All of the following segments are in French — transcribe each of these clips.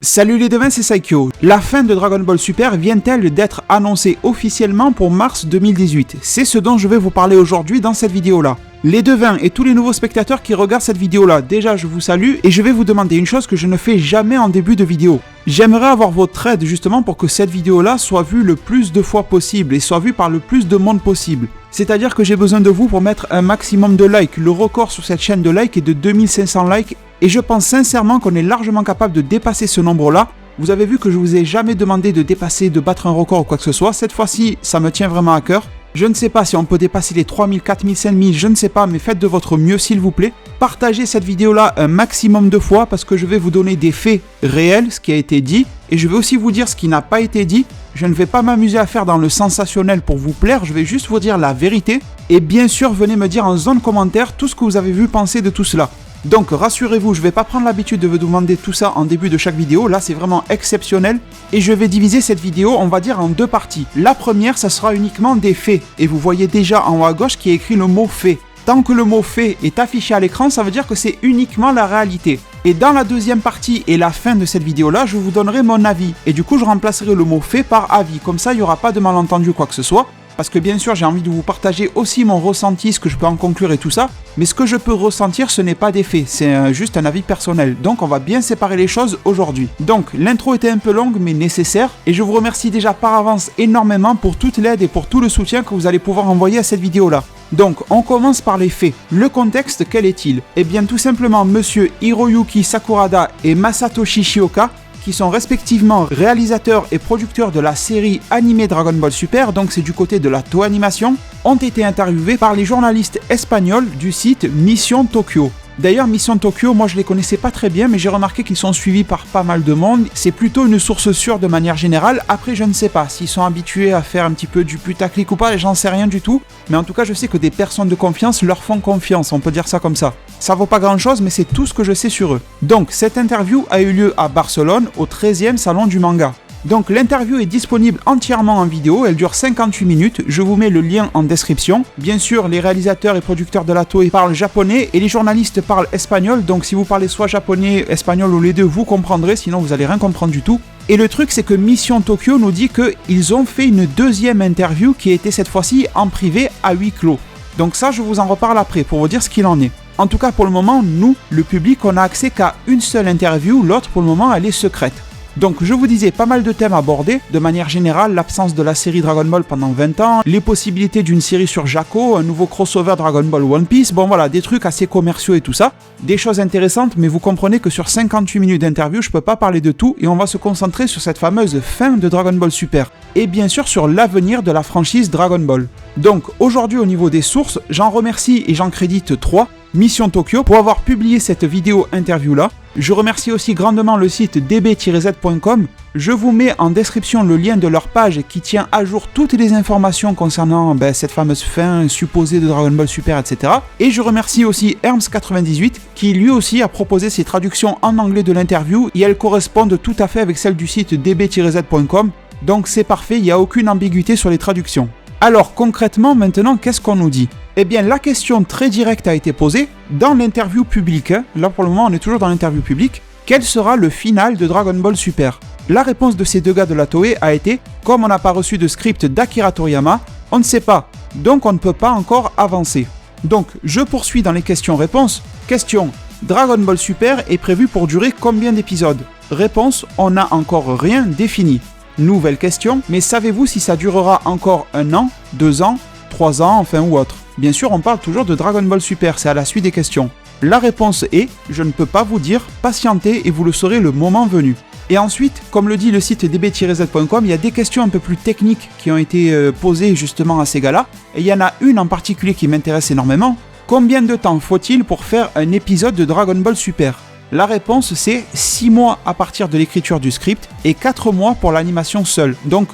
Salut les devins, c'est Saikyo. La fin de Dragon Ball Super vient-elle d'être annoncée officiellement pour mars 2018? C'est ce dont je vais vous parler aujourd'hui dans cette vidéo-là. Les devins et tous les nouveaux spectateurs qui regardent cette vidéo-là, déjà je vous salue et je vais vous demander une chose que je ne fais jamais en début de vidéo. J'aimerais avoir votre aide justement pour que cette vidéo-là soit vue le plus de fois possible et soit vue par le plus de monde possible. C'est-à-dire que j'ai besoin de vous pour mettre un maximum de likes. Le record sur cette chaîne de likes est de 2500 likes et je pense sincèrement qu'on est largement capable de dépasser ce nombre-là. Vous avez vu que je vous ai jamais demandé de dépasser, de battre un record ou quoi que ce soit. Cette fois-ci, ça me tient vraiment à cœur. Je ne sais pas si on peut dépasser les 3000, 4000, 5000, je ne sais pas, mais faites de votre mieux s'il vous plaît. Partagez cette vidéo-là un maximum de fois parce que je vais vous donner des faits réels, ce qui a été dit, et je vais aussi vous dire ce qui n'a pas été dit. Je ne vais pas m'amuser à faire dans le sensationnel pour vous plaire, je vais juste vous dire la vérité. Et bien sûr, venez me dire en zone commentaire tout ce que vous avez vu penser de tout cela. Donc rassurez-vous, je ne vais pas prendre l'habitude de vous demander tout ça en début de chaque vidéo, là c'est vraiment exceptionnel. Et je vais diviser cette vidéo, on va dire en deux parties. La première, ça sera uniquement des faits. Et vous voyez déjà en haut à gauche qui est écrit le mot fait. Tant que le mot fait est affiché à l'écran, ça veut dire que c'est uniquement la réalité. Et dans la deuxième partie et la fin de cette vidéo-là, je vous donnerai mon avis. Et du coup, je remplacerai le mot fait par avis. Comme ça, il n'y aura pas de malentendu quoi que ce soit. Parce que bien sûr, j'ai envie de vous partager aussi mon ressenti, ce que je peux en conclure et tout ça. Mais ce que je peux ressentir, ce n'est pas des faits, c'est juste un avis personnel. Donc on va bien séparer les choses aujourd'hui. Donc l'intro était un peu longue, mais nécessaire. Et je vous remercie déjà par avance énormément pour toute l'aide et pour tout le soutien que vous allez pouvoir envoyer à cette vidéo-là. Donc on commence par les faits. Le contexte, quel est-il? Eh bien tout simplement, monsieur Hiroyuki Sakurada et Masatoshi Shioka, qui sont respectivement réalisateurs et producteurs de la série animée Dragon Ball Super, donc c'est du côté de la Toei Animation, ont été interviewés par les journalistes espagnols du site Mission Tokyo. D'ailleurs, Mission Tokyo, moi je les connaissais pas très bien, mais j'ai remarqué qu'ils sont suivis par pas mal de monde. C'est plutôt une source sûre de manière générale. Après, je ne sais pas s'ils sont habitués à faire un petit peu du putaclic ou pas, j'en sais rien du tout. Mais en tout cas, je sais que des personnes de confiance leur font confiance, on peut dire ça comme ça. Ça vaut pas grand chose, mais c'est tout ce que je sais sur eux. Donc, cette interview a eu lieu à Barcelone, au 13e salon du manga. Donc l'interview est disponible entièrement en vidéo, elle dure 58 minutes, je vous mets le lien en description. Bien sûr, les réalisateurs et producteurs de la Toei parlent japonais et les journalistes parlent espagnol, donc si vous parlez soit japonais, espagnol ou les deux, vous comprendrez, sinon vous allez rien comprendre du tout. Et le truc, c'est que Mission Tokyo nous dit qu'ils ont fait une deuxième interview qui était cette fois-ci en privé à huis clos. Donc ça, je vous en reparle après pour vous dire ce qu'il en est. En tout cas, pour le moment, nous, le public, on n'a accès qu'à une seule interview, l'autre pour le moment, elle est secrète. Donc je vous disais pas mal de thèmes abordés, de manière générale l'absence de la série Dragon Ball pendant 20 ans, les possibilités d'une série sur Jaco, un nouveau crossover Dragon Ball One Piece, bon voilà, des trucs assez commerciaux et tout ça, des choses intéressantes, mais vous comprenez que sur 58 minutes d'interview, je peux pas parler de tout et on va se concentrer sur cette fameuse fin de Dragon Ball Super, et bien sûr sur l'avenir de la franchise Dragon Ball. Donc aujourd'hui au niveau des sources, j'en remercie et j'en crédite 3, Mission Tokyo pour avoir publié cette vidéo interview là. Je remercie aussi grandement le site db-z.com. Je vous mets en description le lien de leur page qui tient à jour toutes les informations concernant cette fameuse fin supposée de Dragon Ball Super, etc. Et je remercie aussi Herms98 qui lui aussi a proposé ses traductions en anglais de l'interview et elles correspondent tout à fait avec celles du site db-z.com. Donc c'est parfait, il n'y a aucune ambiguïté sur les traductions. Alors concrètement maintenant, qu'est-ce qu'on nous dit? Eh bien la question très directe a été posée dans l'interview publique, là pour le moment on est toujours dans l'interview publique, quel sera le final de Dragon Ball Super? La réponse de ces deux gars de la Toei a été, comme on n'a pas reçu de script d'Akira Toriyama, on ne sait pas, donc on ne peut pas encore avancer. Donc je poursuis dans les questions-réponses. Question, Dragon Ball Super est prévu pour durer combien d'épisodes? Réponse, on n'a encore rien défini. Nouvelle question, mais savez-vous si ça durera encore 1 an, 2 ans, 3 ans, enfin ou autre? Bien sûr, on parle toujours de Dragon Ball Super, c'est à la suite des questions. La réponse est, je ne peux pas vous dire, patientez et vous le saurez le moment venu. Et ensuite, comme le dit le site db-z.com, il y a des questions un peu plus techniques qui ont été posées justement à ces gars-là, et il y en a une en particulier qui m'intéresse énormément. Combien de temps faut-il pour faire un épisode de Dragon Ball Super? La réponse c'est 6 mois à partir de l'écriture du script et 4 mois pour l'animation seule. Donc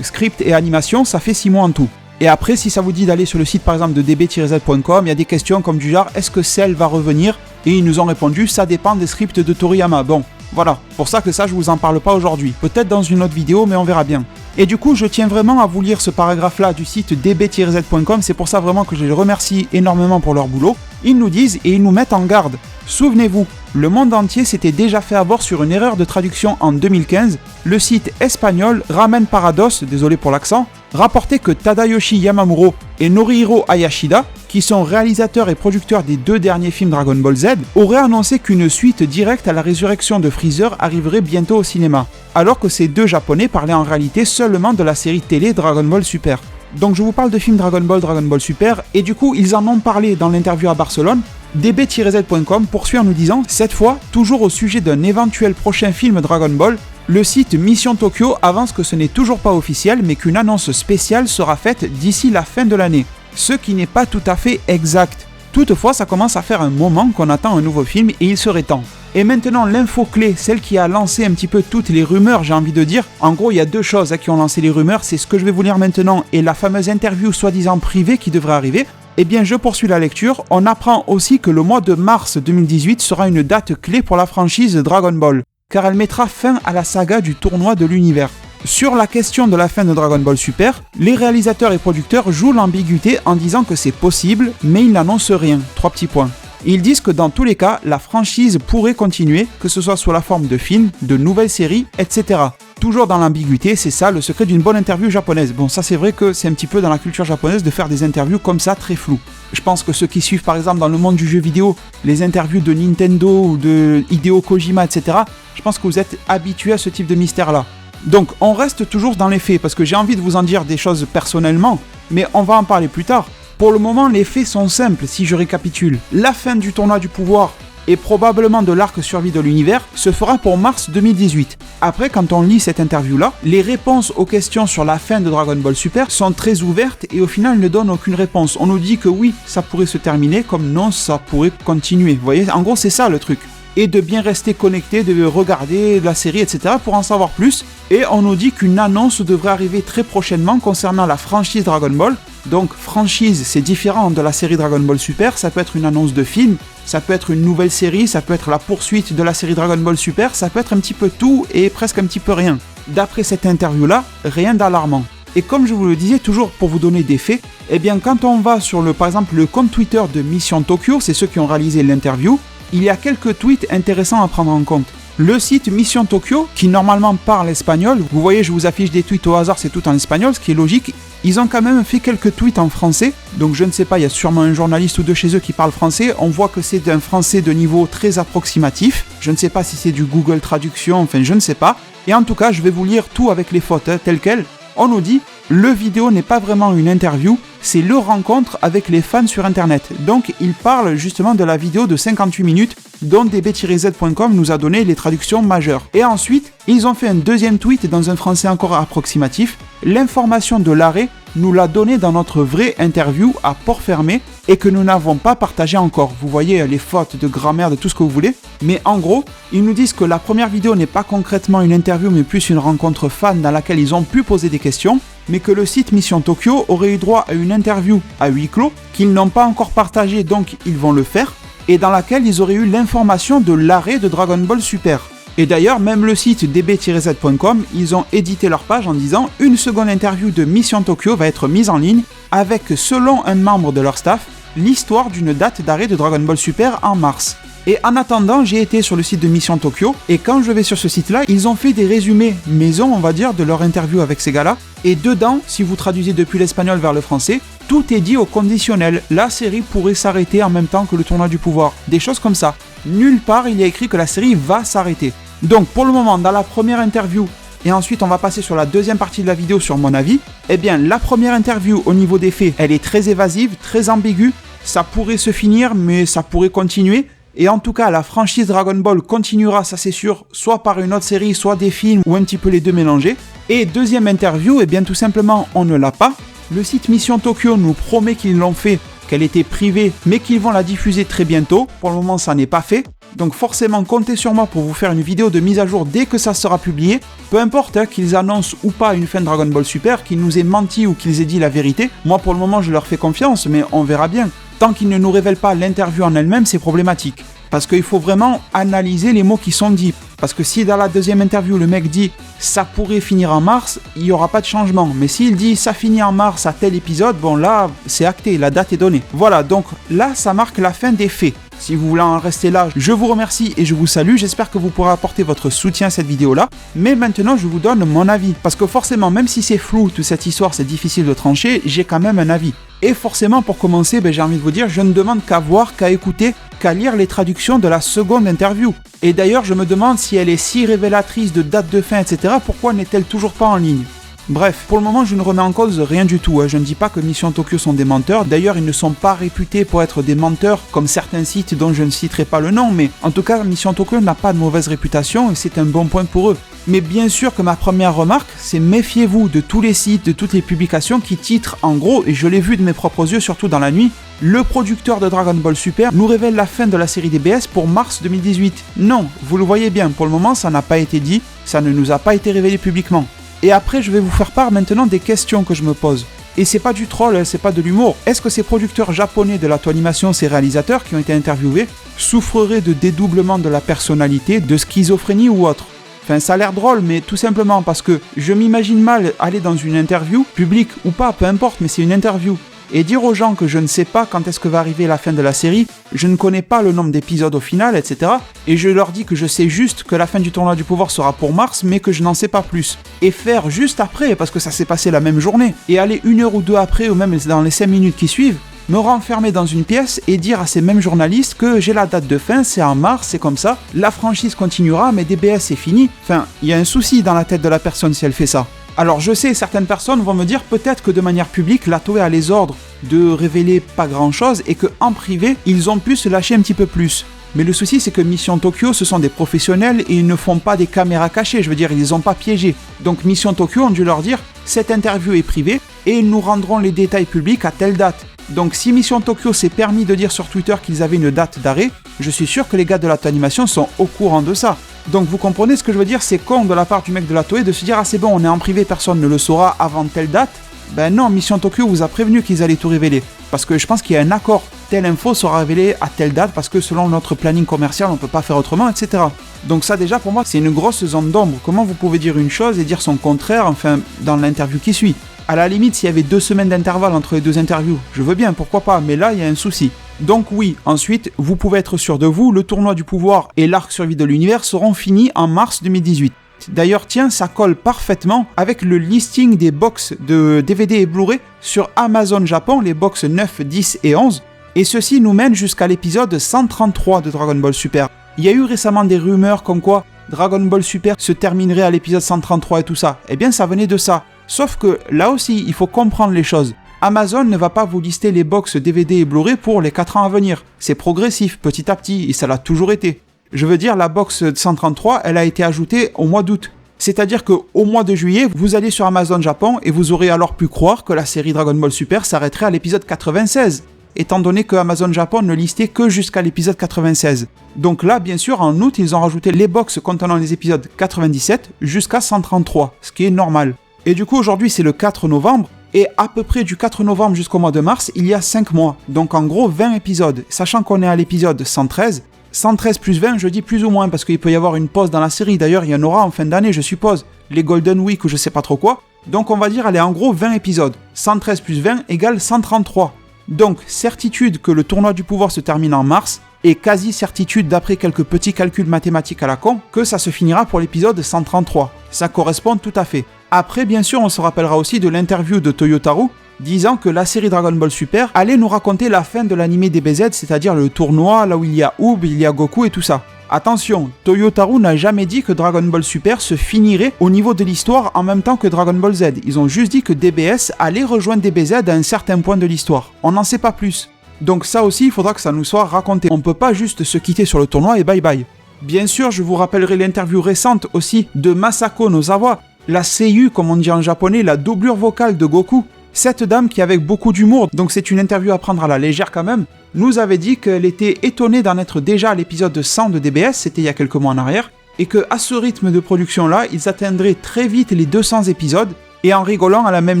script et animation, ça fait 6 mois en tout. Et après, si ça vous dit d'aller sur le site par exemple de db-z.com, il y a des questions comme du genre est-ce que Cell va revenir? Et ils nous ont répondu ça dépend des scripts de Toriyama. Bon, voilà, pour ça que ça je vous en parle pas aujourd'hui. Peut-être dans une autre vidéo, mais on verra bien. Et du coup, je tiens vraiment à vous lire ce paragraphe-là du site db-z.com, c'est pour ça vraiment que je les remercie énormément pour leur boulot. Ils nous disent et ils nous mettent en garde. Souvenez-vous, le monde entier s'était déjà fait avoir sur une erreur de traduction en 2015. Le site espagnol Ramen Parados, désolé pour l'accent, rapportait que Tadayoshi Yamamuro et Norihiro Hayashida, qui sont réalisateurs et producteurs des 2 derniers films Dragon Ball Z, auraient annoncé qu'une suite directe à la résurrection de Freezer arriverait bientôt au cinéma, alors que ces 2 japonais parlaient en réalité seulement de la série télé Dragon Ball Super. Donc je vous parle de films Dragon Ball Super, et du coup ils en ont parlé dans l'interview à Barcelone. db-z.com poursuit en nous disant, cette fois, toujours au sujet d'un éventuel prochain film Dragon Ball, le site Mission Tokyo avance que ce n'est toujours pas officiel, mais qu'une annonce spéciale sera faite d'ici la fin de l'année. Ce qui n'est pas tout à fait exact. Toutefois, ça commence à faire un moment qu'on attend un nouveau film et il serait temps. Et maintenant, l'info clé, celle qui a lancé un petit peu toutes les rumeurs, j'ai envie de dire. En gros, il y a 2 choses qui ont lancé les rumeurs, c'est ce que je vais vous lire maintenant et la fameuse interview soi-disant privée qui devrait arriver. Eh bien, je poursuis la lecture. On apprend aussi que le mois de mars 2018 sera une date clé pour la franchise Dragon Ball, car elle mettra fin à la saga du tournoi de l'univers. Sur la question de la fin de Dragon Ball Super, les réalisateurs et producteurs jouent l'ambiguïté en disant que c'est possible, mais ils n'annoncent rien. 3 petits points. Ils disent que dans tous les cas, la franchise pourrait continuer, que ce soit sous la forme de films, de nouvelles séries, etc. Toujours dans l'ambiguïté, c'est ça le secret d'une bonne interview japonaise. Bon, ça c'est vrai que c'est un petit peu dans la culture japonaise de faire des interviews comme ça, très floues. Je pense que ceux qui suivent par exemple dans le monde du jeu vidéo, les interviews de Nintendo ou de Hideo Kojima, etc., je pense que vous êtes habitués à ce type de mystère-là. Donc on reste toujours dans les faits, parce que j'ai envie de vous en dire des choses personnellement, mais on va en parler plus tard. Pour le moment, les faits sont simples, si je récapitule. La fin du tournoi du pouvoir et probablement de l'arc survie de l'univers se fera pour mars 2018. Après, quand on lit cette interview-là, les réponses aux questions sur la fin de Dragon Ball Super sont très ouvertes et au final ne donnent aucune réponse. On nous dit que oui, ça pourrait se terminer, comme non, ça pourrait continuer. Vous voyez, en gros, c'est ça le truc. Et de bien rester connecté, de regarder la série, etc. pour en savoir plus. Et on nous dit qu'une annonce devrait arriver très prochainement concernant la franchise Dragon Ball. Donc franchise, c'est différent de la série Dragon Ball Super, ça peut être une annonce de film, ça peut être une nouvelle série, ça peut être la poursuite de la série Dragon Ball Super, ça peut être un petit peu tout et presque un petit peu rien. D'après cette interview-là, rien d'alarmant. Et comme je vous le disais, toujours pour vous donner des faits, eh bien quand on va sur par exemple le compte Twitter de Mission Tokyo, c'est ceux qui ont réalisé l'interview, il y a quelques tweets intéressants à prendre en compte. Le site Mission Tokyo, qui normalement parle espagnol, vous voyez je vous affiche des tweets au hasard, c'est tout en espagnol, ce qui est logique, ils ont quand même fait quelques tweets en français, donc je ne sais pas, il y a sûrement un journaliste ou deux chez eux qui parle français, on voit que c'est un français de niveau très approximatif, je ne sais pas si c'est du Google Traduction, enfin je ne sais pas, et en tout cas je vais vous lire tout avec les fautes, telles quelles. On nous dit, le vidéo n'est pas vraiment une interview, c'est leur rencontre avec les fans sur internet. Donc il parle justement de la vidéo de 58 minutes dont db-z.com nous a donné les traductions majeures. Et ensuite, ils ont fait un deuxième tweet dans un français encore approximatif. L'information de l'arrêt nous l'a donné dans notre vraie interview à port fermé et que nous n'avons pas partagé encore. Vous voyez les fautes de grammaire, de tout ce que vous voulez. Mais en gros, ils nous disent que la première vidéo n'est pas concrètement une interview mais plus une rencontre fan dans laquelle ils ont pu poser des questions, mais que le site Mission Tokyo aurait eu droit à une interview à huis clos qu'ils n'ont pas encore partagée, donc ils vont le faire, et dans laquelle ils auraient eu l'information de l'arrêt de Dragon Ball Super. Et d'ailleurs, même le site db-z.com, ils ont édité leur page en disant « Une seconde interview de Mission Tokyo va être mise en ligne avec, selon un membre de leur staff, l'histoire d'une date d'arrêt de Dragon Ball Super en mars. » Et en attendant, j'ai été sur le site de Mission Tokyo, et quand je vais sur ce site-là, ils ont fait des résumés maison, on va dire, de leur interview avec ces gars-là. Et dedans, si vous traduisez depuis l'espagnol vers le français, tout est dit au conditionnel. La série pourrait s'arrêter en même temps que le tournoi du pouvoir. Des choses comme ça. Nulle part, il y a écrit que la série va s'arrêter. Donc, pour le moment, dans la première interview, et ensuite on va passer sur la deuxième partie de la vidéo sur mon avis, eh bien, la première interview, au niveau des faits, elle est très évasive, très ambiguë. Ça pourrait se finir, mais ça pourrait continuer. Et en tout cas, la franchise Dragon Ball continuera, ça c'est sûr, soit par une autre série, soit des films, ou un petit peu les deux mélangés. Et deuxième interview, eh bien tout simplement, on ne l'a pas. Le site Mission Tokyo nous promet qu'ils l'ont fait, qu'elle était privée, mais qu'ils vont la diffuser très bientôt. Pour le moment, ça n'est pas fait. Donc forcément, comptez sur moi pour vous faire une vidéo de mise à jour dès que ça sera publié. Peu importe qu'ils annoncent ou pas une fin de Dragon Ball Super, qu'ils nous aient menti ou qu'ils aient dit la vérité. Moi, pour le moment, je leur fais confiance, mais on verra bien. Tant qu'ils ne nous révèlent pas l'interview en elle-même, c'est problématique. Parce qu'il faut vraiment analyser les mots qui sont dits. Parce que si dans la deuxième interview, le mec dit ça pourrait finir en mars, il n'y aura pas de changement. Mais s'il dit ça finit en mars à tel épisode, bon là c'est acté, la date est donnée. Voilà, donc là ça marque la fin des faits. Si vous voulez en rester là, je vous remercie et je vous salue. J'espère que vous pourrez apporter votre soutien à cette vidéo-là. Mais maintenant, je vous donne mon avis. Parce que forcément, même si c'est flou, toute cette histoire, c'est difficile de trancher, j'ai quand même un avis. Et forcément, pour commencer, j'ai envie de vous dire, je ne demande qu'à voir, qu'à écouter, qu'à lire les traductions de la seconde interview. Et d'ailleurs, je me demande si elle est si révélatrice de date de fin, etc., pourquoi n'est-elle toujours pas en ligne ? Bref, pour le moment, je ne remets en cause rien du tout. Je ne dis pas que Mission Tokyo sont des menteurs. D'ailleurs, ils ne sont pas réputés pour être des menteurs comme certains sites dont je ne citerai pas le nom. Mais en tout cas, Mission Tokyo n'a pas de mauvaise réputation et c'est un bon point pour eux. Mais bien sûr que ma première remarque, c'est méfiez-vous de tous les sites, de toutes les publications qui titrent en gros, et je l'ai vu de mes propres yeux, surtout dans la nuit, le producteur de Dragon Ball Super nous révèle la fin de la série DBS pour mars 2018. Non, vous le voyez bien, pour le moment, ça n'a pas été dit, ça ne nous a pas été révélé publiquement. Et après, je vais vous faire part maintenant des questions que je me pose. Et c'est pas du troll, c'est pas de l'humour. Est-ce que ces producteurs japonais de l'auto-animation, ces réalisateurs qui ont été interviewés, souffriraient de dédoublement de la personnalité, de schizophrénie ou autre ? Enfin, ça a l'air drôle, mais tout simplement parce que je m'imagine mal aller dans une interview, publique ou pas, peu importe, mais c'est une interview, et dire aux gens que je ne sais pas quand est-ce que va arriver la fin de la série, je ne connais pas le nombre d'épisodes au final, etc. Et je leur dis que je sais juste que la fin du tournoi du pouvoir sera pour mars, mais que je n'en sais pas plus. Et faire juste après, parce que ça s'est passé la même journée, et aller 1 heure ou 2 après, ou même dans les 5 minutes qui suivent, me renfermer dans une pièce et dire à ces mêmes journalistes que j'ai la date de fin, c'est en mars, c'est comme ça, la franchise continuera, mais DBS c'est fini. Enfin, il y a un souci dans la tête de la personne si elle fait ça. Alors je sais, certaines personnes vont me dire peut-être que de manière publique, la Toei a les ordres de révéler pas grand-chose et qu'en privé, ils ont pu se lâcher un petit peu plus. Mais le souci, c'est que Mission Tokyo, ce sont des professionnels et ils ne font pas des caméras cachées, je veux dire, ils les ont pas piégés. Donc Mission Tokyo ont dû leur dire, cette interview est privée et ils nous rendront les détails publics à telle date. Donc si Mission Tokyo s'est permis de dire sur Twitter qu'ils avaient une date d'arrêt, je suis sûr que les gars de l'auto-animation sont au courant de ça. Donc vous comprenez ce que je veux dire, c'est con de la part du mec de la Toei de se dire « Ah c'est bon, on est en privé, personne ne le saura avant telle date ». Ben non, Mission Tokyo vous a prévenu qu'ils allaient tout révéler. Parce que je pense qu'il y a un accord, telle info sera révélée à telle date parce que selon notre planning commercial, on ne peut pas faire autrement, etc. Donc ça déjà pour moi, c'est une grosse zone d'ombre. Comment vous pouvez dire une chose et dire son contraire, enfin, dans l'interview qui suit ? À la limite, s'il y avait 2 semaines d'intervalle entre les 2 interviews, je veux bien, pourquoi pas, mais là, il y a un souci. Donc oui, ensuite, vous pouvez être sûr de vous, le tournoi du pouvoir et l'arc survie de l'univers seront finis en mars 2018. D'ailleurs, tiens, ça colle parfaitement avec le listing des box de DVD et Blu-ray sur Amazon Japon, les box 9, 10 et 11, et ceci nous mène jusqu'à l'épisode 133 de Dragon Ball Super. Il y a eu récemment des rumeurs comme quoi Dragon Ball Super se terminerait à l'épisode 133 et tout ça. Eh bien, ça venait de ça. Sauf que, là aussi, il faut comprendre les choses. Amazon ne va pas vous lister les box DVD et Blu-ray pour les 4 ans à venir. C'est progressif, petit à petit, et ça l'a toujours été. Je veux dire, la box 133, elle a été ajoutée au mois d'août. C'est-à-dire qu'au mois de juillet, vous allez sur Amazon Japon et vous aurez alors pu croire que la série Dragon Ball Super s'arrêterait à l'épisode 96, étant donné que Amazon Japon ne listait que jusqu'à l'épisode 96. Donc là, bien sûr, en août, ils ont rajouté les box contenant les épisodes 97 jusqu'à 133, ce qui est normal. Et du coup, aujourd'hui, c'est le 4 novembre, et à peu près du 4 novembre jusqu'au mois de mars, il y a 5 mois. Donc en gros, 20 épisodes. Sachant qu'on est à l'épisode 113, 113 plus 20, je dis plus ou moins, parce qu'il peut y avoir une pause dans la série. D'ailleurs, il y en aura en fin d'année, je suppose. Les Golden Week ou je sais pas trop quoi. Donc on va dire, allez, en gros, 20 épisodes. 113 plus 20 égale 133. Donc, certitude que le tournoi du pouvoir se termine en mars, et quasi certitude, d'après quelques petits calculs mathématiques à la con, que ça se finira pour l'épisode 133. Ça correspond tout à fait. Après, bien sûr, on se rappellera aussi de l'interview de Toyotaru, disant que la série Dragon Ball Super allait nous raconter la fin de l'animé DBZ, c'est-à-dire le tournoi, là où il y a Oob, il y a Goku et tout ça. Attention, Toyotaru n'a jamais dit que Dragon Ball Super se finirait au niveau de l'histoire en même temps que Dragon Ball Z. Ils ont juste dit que DBS allait rejoindre DBZ à un certain point de l'histoire. On n'en sait pas plus. Donc ça aussi, il faudra que ça nous soit raconté. On ne peut pas juste se quitter sur le tournoi et bye bye. Bien sûr, je vous rappellerai l'interview récente aussi de Masako Nozawa, la seiyu, comme on dit en japonais, la doublure vocale de Goku. Cette dame qui, avec beaucoup d'humour, donc c'est une interview à prendre à la légère quand même, nous avait dit qu'elle était étonnée d'en être déjà à l'épisode 100 de DBS, c'était il y a quelques mois en arrière, et qu'à ce rythme de production-là, ils atteindraient très vite les 200 épisodes, et en rigolant, elle a même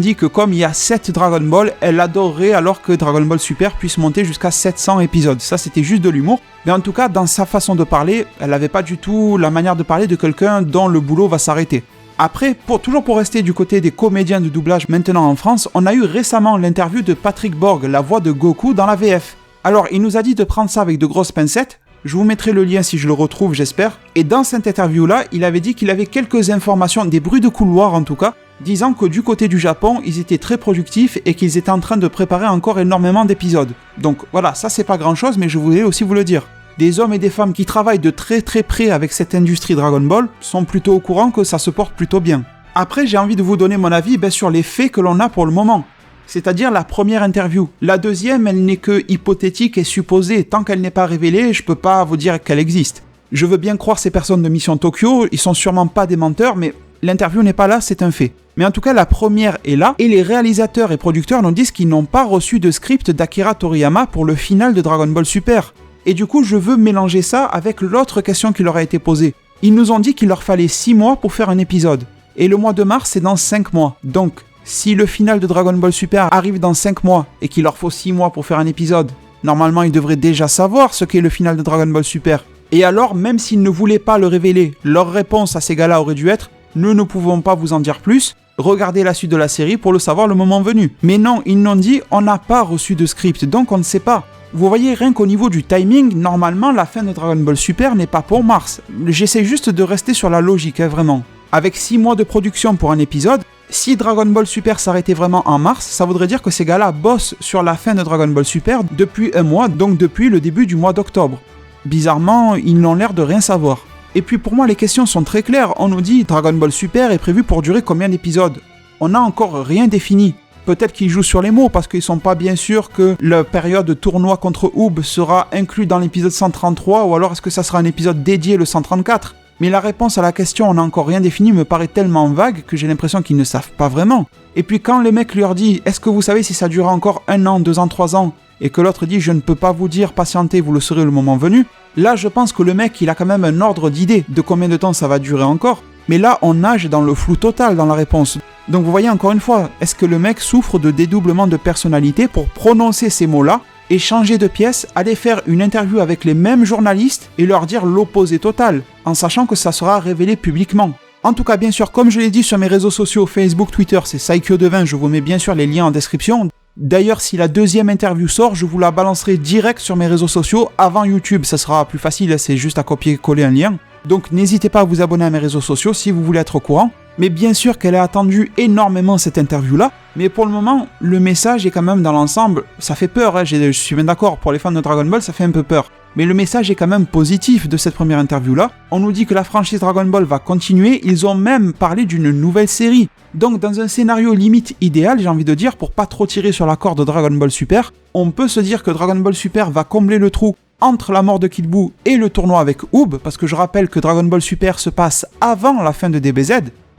dit que comme il y a 7 Dragon Ball, elle adorerait alors que Dragon Ball Super puisse monter jusqu'à 700 épisodes. Ça, c'était juste de l'humour, mais en tout cas, dans sa façon de parler, elle n'avait pas du tout la manière de parler de quelqu'un dont le boulot va s'arrêter. Après, toujours pour rester du côté des comédiens de doublage maintenant en France, on a eu récemment l'interview de Patrick Borg, la voix de Goku dans la VF. Alors, il nous a dit de prendre ça avec de grosses pincettes. Je vous mettrai le lien si je le retrouve, j'espère. Et dans cette interview-là, il avait dit qu'il avait quelques informations, des bruits de couloir en tout cas, disant que du côté du Japon, ils étaient très productifs et qu'ils étaient en train de préparer encore énormément d'épisodes. Donc voilà, ça c'est pas grand-chose, mais je voulais aussi vous le dire. Des hommes et des femmes qui travaillent de très très près avec cette industrie Dragon Ball sont plutôt au courant que ça se porte plutôt bien. Après, j'ai envie de vous donner mon avis sur les faits que l'on a pour le moment. C'est-à-dire la première interview. La deuxième, elle n'est que hypothétique et supposée. Tant qu'elle n'est pas révélée, je peux pas vous dire qu'elle existe. Je veux bien croire ces personnes de Mission Tokyo, ils sont sûrement pas des menteurs, mais l'interview n'est pas là, c'est un fait. Mais en tout cas, la première est là, et les réalisateurs et producteurs nous disent qu'ils n'ont pas reçu de script d'Akira Toriyama pour le final de Dragon Ball Super. Et du coup, je veux mélanger ça avec l'autre question qui leur a été posée. Ils nous ont dit qu'il leur fallait 6 mois pour faire un épisode. Et le mois de mars, c'est dans 5 mois. Donc, si le final de Dragon Ball Super arrive dans 5 mois et qu'il leur faut 6 mois pour faire un épisode, normalement ils devraient déjà savoir ce qu'est le final de Dragon Ball Super. Et alors, même s'ils ne voulaient pas le révéler, leur réponse à ces gars-là aurait dû être « Nous ne pouvons pas vous en dire plus, regardez la suite de la série pour le savoir le moment venu ». Mais non, ils n'ont dit « On n'a pas reçu de script, donc on ne sait pas ». Vous voyez, rien qu'au niveau du timing, normalement la fin de Dragon Ball Super n'est pas pour mars. J'essaie juste de rester sur la logique, vraiment. Avec 6 mois de production pour un épisode, si Dragon Ball Super s'arrêtait vraiment en mars, ça voudrait dire que ces gars-là bossent sur la fin de Dragon Ball Super depuis un mois, donc depuis le début du mois d'octobre. Bizarrement, ils n'ont l'air de rien savoir. Et puis pour moi, les questions sont très claires. On nous dit Dragon Ball Super est prévu pour durer combien d'épisodes ? On n'a encore rien défini. Peut-être qu'ils jouent sur les mots parce qu'ils sont pas bien sûrs que la période de tournoi contre Oob sera inclus dans l'épisode 133 ou alors est-ce que ça sera un épisode dédié le 134 ? Mais la réponse à la question on n'a encore rien défini me paraît tellement vague que j'ai l'impression qu'ils ne savent pas vraiment. Et puis quand les mecs leur disent est-ce que vous savez si ça durera encore 1 an, 2 ans, 3 ans et que l'autre dit je ne peux pas vous dire, patientez, vous le saurez le moment venu, là je pense que le mec il a quand même un ordre d'idée de combien de temps ça va durer encore. Mais là on nage dans le flou total dans la réponse. Donc vous voyez encore une fois, est-ce que le mec souffre de dédoublement de personnalité pour prononcer ces mots-là et changer de pièce, aller faire une interview avec les mêmes journalistes et leur dire l'opposé total, en sachant que ça sera révélé publiquement. En tout cas, bien sûr, comme je l'ai dit sur mes réseaux sociaux, Facebook, Twitter, c'est Saikyo20, je vous mets bien sûr les liens en description. D'ailleurs, si la deuxième interview sort, je vous la balancerai direct sur mes réseaux sociaux avant YouTube, ça sera plus facile, c'est juste à copier-coller un lien. Donc n'hésitez pas à vous abonner à mes réseaux sociaux si vous voulez être au courant. Mais bien sûr qu'elle a attendu énormément cette interview-là, mais pour le moment, le message est quand même dans l'ensemble, ça fait peur, hein, je suis bien d'accord, pour les fans de Dragon Ball, ça fait un peu peur. Mais le message est quand même positif de cette première interview-là. On nous dit que la franchise Dragon Ball va continuer, ils ont même parlé d'une nouvelle série. Donc dans un scénario limite idéal, j'ai envie de dire, pour pas trop tirer sur la corde de Dragon Ball Super, on peut se dire que Dragon Ball Super va combler le trou entre la mort de Kid Buu et le tournoi avec Oob, parce que je rappelle que Dragon Ball Super se passe avant la fin de DBZ.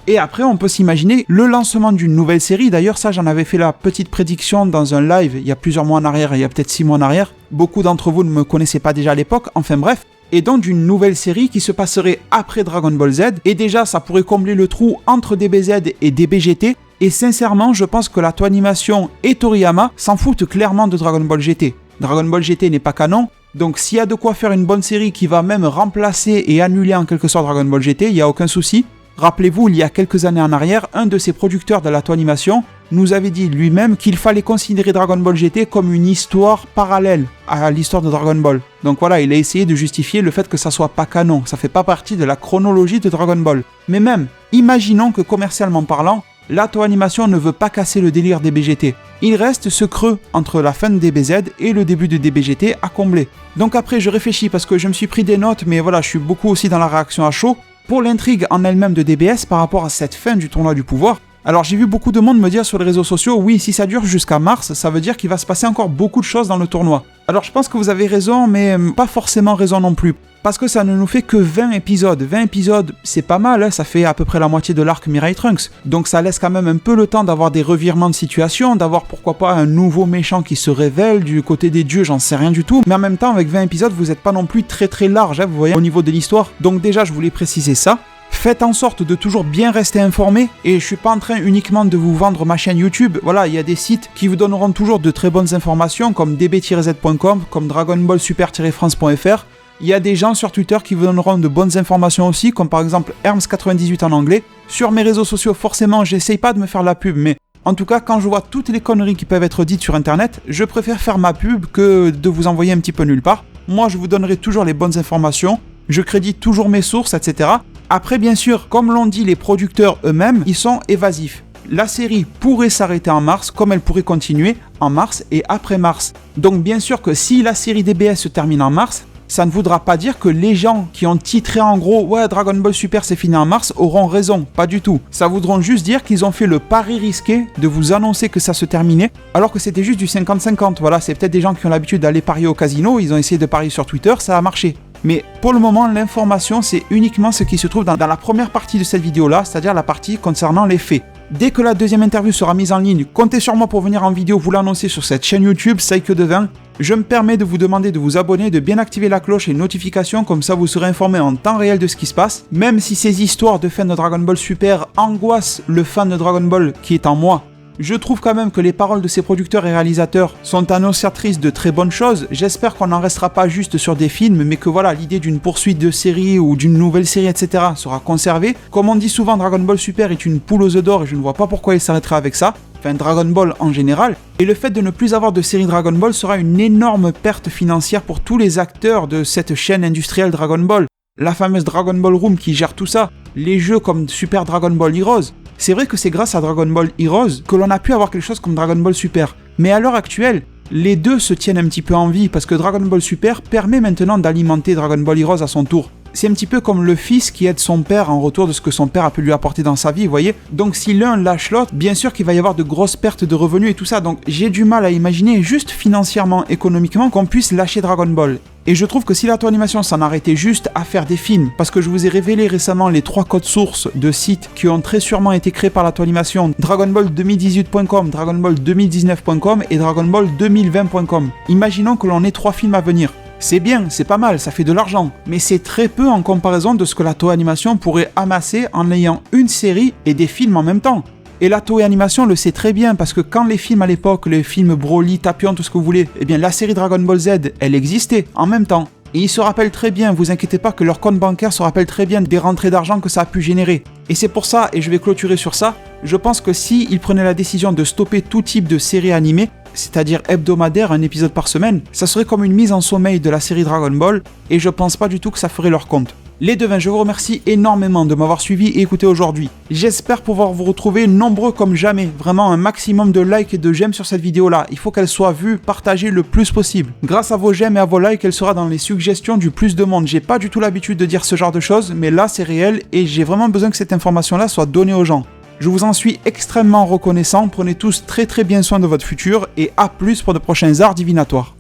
Et après, on peut s'imaginer le lancement d'une nouvelle série. D'ailleurs, ça, j'en avais fait la petite prédiction dans un live il y a plusieurs mois en arrière, il y a peut-être 6 mois en arrière. Beaucoup d'entre vous ne me connaissaient pas déjà à l'époque, enfin bref. Et donc d'une nouvelle série qui se passerait après Dragon Ball Z. Et déjà, ça pourrait combler le trou entre DBZ et DBGT. Et sincèrement, je pense que la Toei Animation et Toriyama s'en foutent clairement de Dragon Ball GT. Dragon Ball GT n'est pas canon. Donc s'il y a de quoi faire une bonne série qui va même remplacer et annuler en quelque sorte Dragon Ball GT, il n'y a aucun souci. Rappelez-vous, il y a quelques années en arrière, un de ses producteurs de la Toei Animation nous avait dit lui-même qu'il fallait considérer Dragon Ball GT comme une histoire parallèle à l'histoire de Dragon Ball. Donc voilà, il a essayé de justifier le fait que ça soit pas canon, ça fait pas partie de la chronologie de Dragon Ball. Mais même, imaginons que commercialement parlant, la Toei Animation ne veut pas casser le délire des BGT. Il reste ce creux entre la fin de DBZ et le début de DBGT à combler. Donc après, je réfléchis parce que je me suis pris des notes, mais voilà, je suis beaucoup aussi dans la réaction à chaud. Pour l'intrigue en elle-même de DBS par rapport à cette fin du tournoi du pouvoir, alors j'ai vu beaucoup de monde me dire sur les réseaux sociaux, oui, si ça dure jusqu'à mars, ça veut dire qu'il va se passer encore beaucoup de choses dans le tournoi. Alors je pense que vous avez raison, mais pas forcément raison non plus. Parce que ça ne nous fait que 20 épisodes. 20 épisodes, c'est pas mal, hein, ça fait à peu près la moitié de l'arc Mirai Trunks. Donc ça laisse quand même un peu le temps d'avoir des revirements de situation, d'avoir pourquoi pas un nouveau méchant qui se révèle du côté des dieux, j'en sais rien du tout. Mais en même temps, avec 20 épisodes, vous n'êtes pas non plus très large, hein, vous voyez, au niveau de l'histoire. Donc déjà, je voulais préciser ça. Faites en sorte de toujours bien rester informé, et je suis pas en train uniquement de vous vendre ma chaîne YouTube. Voilà, il y a des sites qui vous donneront toujours de très bonnes informations, comme db-z.com, comme dragonballsuper-france.fr. Il y a des gens sur Twitter qui vous donneront de bonnes informations aussi, comme par exemple Herms98 en anglais. Sur mes réseaux sociaux, forcément, j'essaye pas de me faire la pub, mais en tout cas, quand je vois toutes les conneries qui peuvent être dites sur internet, je préfère faire ma pub que de vous envoyer un petit peu nulle part. Moi, je vous donnerai toujours les bonnes informations, je crédite toujours mes sources, etc. Après, bien sûr, comme l'ont dit les producteurs eux-mêmes, ils sont évasifs. La série pourrait s'arrêter en mars, comme elle pourrait continuer en mars et après mars. Donc bien sûr que si la série DBS se termine en mars, ça ne voudra pas dire que les gens qui ont titré en gros « Ouais, Dragon Ball Super c'est fini en mars » auront raison, pas du tout. Ça voudra juste dire qu'ils ont fait le pari risqué de vous annoncer que ça se terminait, alors que c'était juste du 50-50. Voilà, c'est peut-être des gens qui ont l'habitude d'aller parier au casino, ils ont essayé de parier sur Twitter, ça a marché. Mais pour le moment, l'information, c'est uniquement ce qui se trouve dans la première partie de cette vidéo-là, c'est-à-dire la partie concernant les faits. Dès que la deuxième interview sera mise en ligne, comptez sur moi pour venir en vidéo vous l'annoncer sur cette chaîne YouTube, Saikyo20. Je me permets de vous demander de vous abonner, de bien activer la cloche et les notifications, comme ça vous serez informé en temps réel de ce qui se passe. Même si ces histoires de fin de Dragon Ball Super angoissent le fan de Dragon Ball qui est en moi, je trouve quand même que les paroles de ces producteurs et réalisateurs sont annonciatrices de très bonnes choses. J'espère qu'on n'en restera pas juste sur des films, mais que voilà, l'idée d'une poursuite de série ou d'une nouvelle série, etc. sera conservée. Comme on dit souvent, Dragon Ball Super est une poule aux œufs d'or et je ne vois pas pourquoi il s'arrêterait avec ça. Enfin, Dragon Ball en général. Et le fait de ne plus avoir de série Dragon Ball sera une énorme perte financière pour tous les acteurs de cette chaîne industrielle Dragon Ball. La fameuse Dragon Ball Room qui gère tout ça. Les jeux comme Super Dragon Ball Heroes. C'est vrai que c'est grâce à Dragon Ball Heroes que l'on a pu avoir quelque chose comme Dragon Ball Super. Mais à l'heure actuelle, les deux se tiennent un petit peu en vie parce que Dragon Ball Super permet maintenant d'alimenter Dragon Ball Heroes à son tour. C'est un petit peu comme le fils qui aide son père en retour de ce que son père a pu lui apporter dans sa vie, vous voyez. Donc si l'un lâche l'autre, bien sûr qu'il va y avoir de grosses pertes de revenus et tout ça. Donc j'ai du mal à imaginer juste financièrement, économiquement, qu'on puisse lâcher Dragon Ball. Et je trouve que si la Toei Animation s'en arrêtait juste à faire des films, parce que je vous ai révélé récemment les 3 codes sources de sites qui ont très sûrement été créés par la Toei Animation, Dragon Ball 2018.com, Dragon Ball 2019.com et Dragon Ball 2020.com. Imaginons que l'on ait 3 films à venir. C'est bien, c'est pas mal, ça fait de l'argent, mais c'est très peu en comparaison de ce que la Toei Animation pourrait amasser en ayant une série et des films en même temps. Et la Toei Animation le sait très bien, parce que quand les films à l'époque, les films Broly, Tapion, tout ce que vous voulez, eh bien la série Dragon Ball Z, elle existait en même temps. Et ils se rappellent très bien, vous inquiétez pas que leur compte bancaire se rappelle très bien des rentrées d'argent que ça a pu générer. Et c'est pour ça, et je vais clôturer sur ça, je pense que si ils prenaient la décision de stopper tout type de série animée, c'est-à-dire hebdomadaire, un épisode par semaine, ça serait comme une mise en sommeil de la série Dragon Ball, et je pense pas du tout que ça ferait leur compte. Les devins, je vous remercie énormément de m'avoir suivi et écouté aujourd'hui. J'espère pouvoir vous retrouver nombreux comme jamais. Vraiment un maximum de likes et de j'aime sur cette vidéo-là. Il faut qu'elle soit vue, partagée le plus possible. Grâce à vos j'aime et à vos likes, elle sera dans les suggestions du plus de monde. J'ai pas du tout l'habitude de dire ce genre de choses, mais là c'est réel et j'ai vraiment besoin que cette information-là soit donnée aux gens. Je vous en suis extrêmement reconnaissant. Prenez tous très bien soin de votre futur et à plus pour de prochains arts divinatoires.